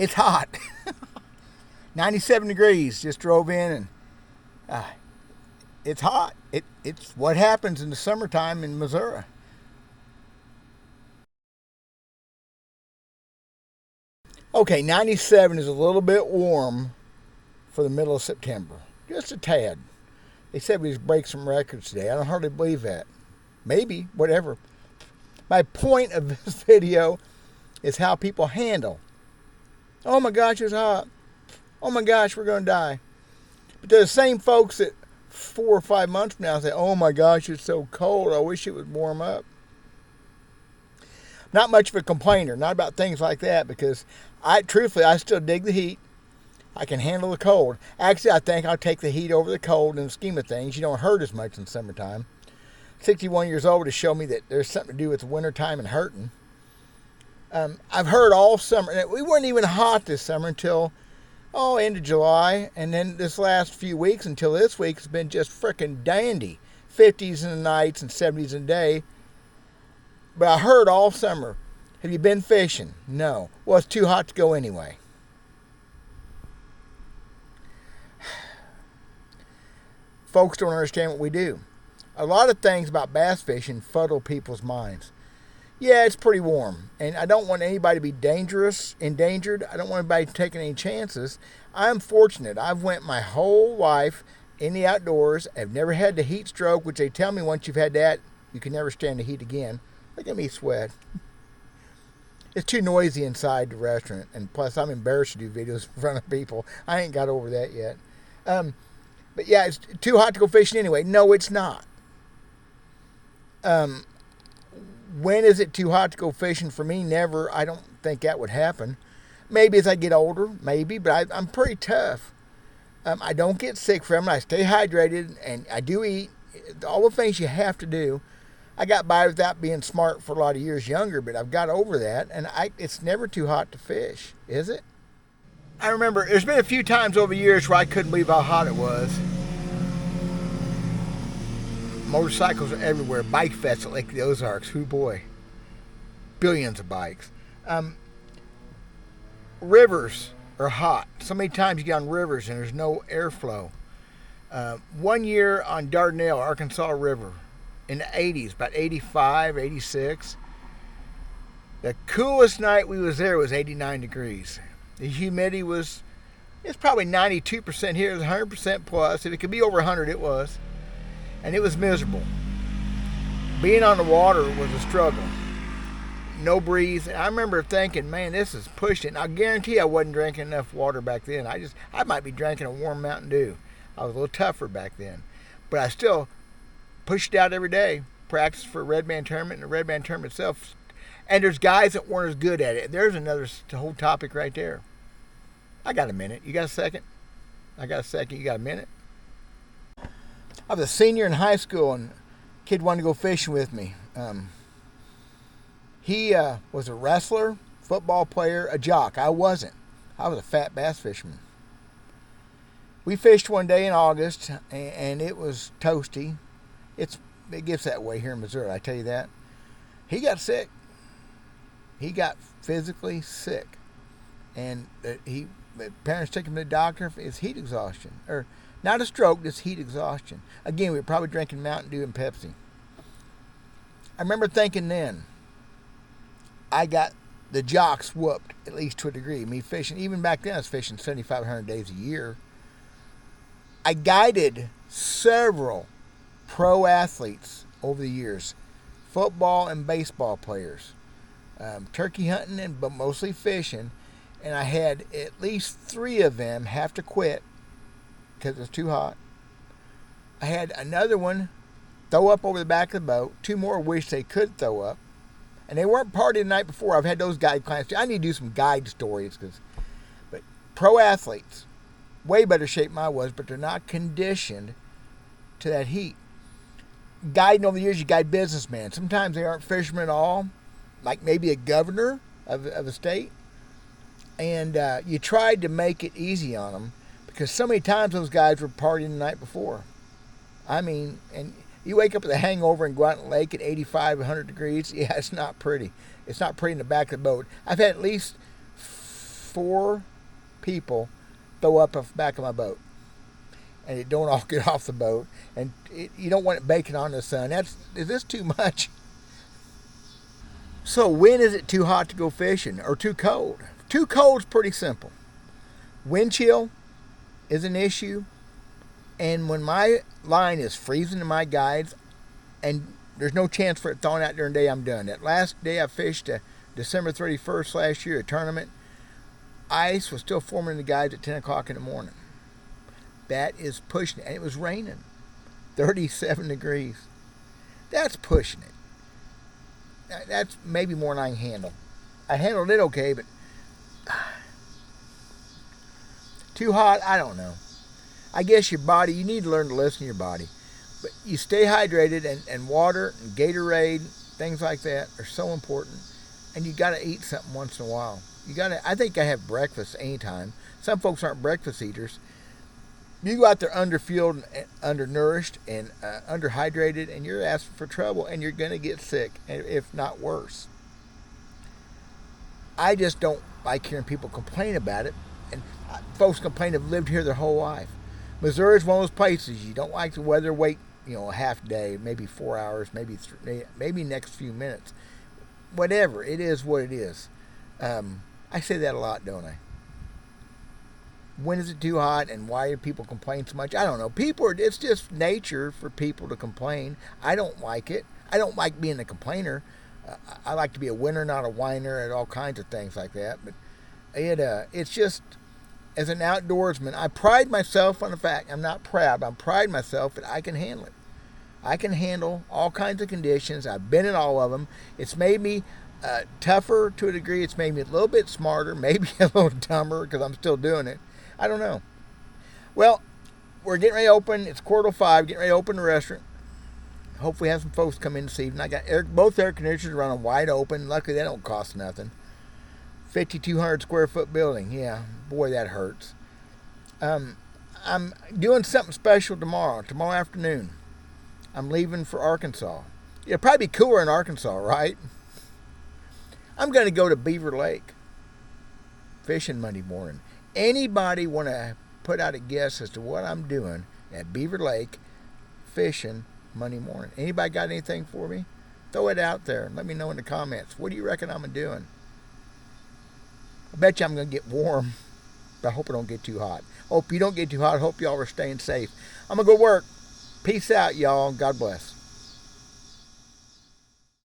It's hot. 97 degrees. Just drove in and it's hot. It's what happens in the summertime in Missouri. Okay, 97 is a little bit warm for the middle of September. Just a tad. They said we just break some records today. I don't hardly believe that. Maybe, whatever. My point of this video is how people handle. Oh my gosh, it's hot. Oh my gosh, we're going to die. But they're the same folks that 4 or 5 months from now say, oh my gosh, it's so cold. I wish it would warm up. Not much of a complainer, not about things like that, because truthfully, I still dig the heat. I can handle the cold. Actually, I think I'll take the heat over the cold in the scheme of things. You don't hurt as much in the summertime. 61 years old to show me that there's something to do with the wintertime and hurting. I've heard all summer. We weren't even hot this summer until, end of July. And then this last few weeks until this week has been just frickin' dandy. 50s in the nights and 70s in the day. But I heard all summer, have you been fishing? No. Well, it's too hot to go anyway. Folks don't understand what we do. A lot of things about bass fishing fuddle people's minds. Yeah, it's pretty warm, and I don't want anybody to be endangered. I don't want anybody taking any chances. I'm fortunate. I've went my whole life in the outdoors. I've never had the heat stroke, which they tell me once you've had that, you can never stand the heat again. Look at me sweat. It's too noisy inside the restaurant, and plus I'm embarrassed to do videos in front of people. I ain't got over that yet. But yeah, it's too hot to go fishing anyway. No, it's not. When is it too hot to go fishing? For me, never. I don't think that would happen. Maybe as I get older, maybe, but I'm pretty tough. I don't get sick from it. I stay hydrated, and I do eat. All the things you have to do. I got by without being smart for a lot of years younger, but I've got over that, and it's never too hot to fish, is it? I remember there's been a few times over the years where I couldn't believe how hot it was. Motorcycles are everywhere. Bike fest at Lake of the Ozarks. Hoo boy. Billions of bikes. Rivers are hot. So many times you get on rivers and there's no airflow. One year on Dardanelle, Arkansas River, in the 80s, about 85, 86. The coolest night we was there was 89 degrees. The humidity it's probably 92% here, it's 100% plus. If it could be over 100, it was. And it was miserable. Being on the water was a struggle. No breeze. I remember thinking, man, this is pushing. I guarantee I wasn't drinking enough water back then. I might be drinking a warm Mountain Dew. I was a little tougher back then. But I still pushed out every day. Practiced for a red band tournament and the red band tournament itself. And there's guys that weren't as good at it. There's another whole topic right there. I got a minute. You got a second? I got a second. You got a minute? I was a senior in high school, and a kid wanted to go fishing with me. He was a wrestler, football player, a jock. I wasn't. I was a fat bass fisherman. We fished one day in August, and it was toasty. It gets that way here in Missouri, I tell you that. He got sick. He got physically sick. And parents took him to the doctor. It's heat exhaustion. Or not a stroke, just heat exhaustion. Again, we were probably drinking Mountain Dew and Pepsi. I remember thinking then, I got the jocks whooped, at least to a degree. Me fishing, even back then I was fishing 7,500 days a year. I guided several pro athletes over the years, football and baseball players, turkey hunting, but mostly fishing. And I had at least 3 of them have to quit because it was too hot. I had another one throw up over the back of the boat. 2 more wish they could throw up. And they weren't partying the night before. I've had those guide clients too. I need to do some guide stories. But pro athletes, way better shape than I was, but they're not conditioned to that heat. Guiding over the years, you guide businessmen. Sometimes they aren't fishermen at all, like maybe a governor of a state. And you tried to make it easy on them because so many times those guys were partying the night before. I mean, and you wake up with a hangover and go out in the lake at 85, 100 degrees. Yeah, it's not pretty. It's not pretty in the back of the boat. I've had at least 4 people throw up the back of my boat, and it don't all get off the boat, and you don't want it baking on the sun. Is this too much? So when is it too hot to go fishing or too cold? Too cold is pretty simple. Wind chill is an issue, and when my line is freezing in my guides, and there's no chance for it thawing out during the day, I'm done. That last day I fished, December 31st last year, a tournament, ice was still forming in the guides at 10 o'clock in the morning. That is pushing it. And it was raining. 37 degrees. That's pushing it. That's maybe more than I can handle. I handled it okay, but too hot, I don't know. I guess your body, you need to learn to listen to your body. But you stay hydrated, and water and Gatorade, things like that are so important. And you got to eat something once in a while. I think I have breakfast anytime. Some folks aren't breakfast eaters. You go out there underfueled, and undernourished, and underhydrated, and you're asking for trouble, and you're going to get sick, if not worse. I just don't like hearing people complain about it. And folks complain have lived here their whole life. Missouri is one of those places you don't like the weather. Wait, a half day, maybe 4 hours, maybe next few minutes. Whatever, it is what it is. I say that a lot, don't I? When is it too hot, and why do people complain so much? I don't know. It's just nature for people to complain. I don't like it. I don't like being a complainer. I like to be a winner, not a whiner, and all kinds of things like that. But it's just, as an outdoorsman, I pride myself on the fact, I'm not proud, but I pride myself that I can handle it. I can handle all kinds of conditions. I've been in all of them. It's made me tougher to a degree. It's made me a little bit smarter, maybe a little dumber because I'm still doing it. I don't know. Well, we're getting ready to open. It's 4:05, getting ready to open the restaurant. Hopefully have some folks come in this evening. I got both air conditioners running wide open. Luckily, that don't cost nothing. 5,200 square foot building. Yeah, boy, that hurts. I'm doing something special tomorrow afternoon. I'm leaving for Arkansas. It'll probably be cooler in Arkansas, right? I'm going to go to Beaver Lake fishing Monday morning. Anybody want to put out a guess as to what I'm doing at Beaver Lake fishing Monday morning? Anybody got anything for me? Throw it out there. Let me know in the comments. What do you reckon I'm doing? I bet you I'm going to get warm, but I hope it don't get too hot. Hope you don't get too hot. Hope y'all are staying safe. I'm going to go work. Peace out, y'all. God bless.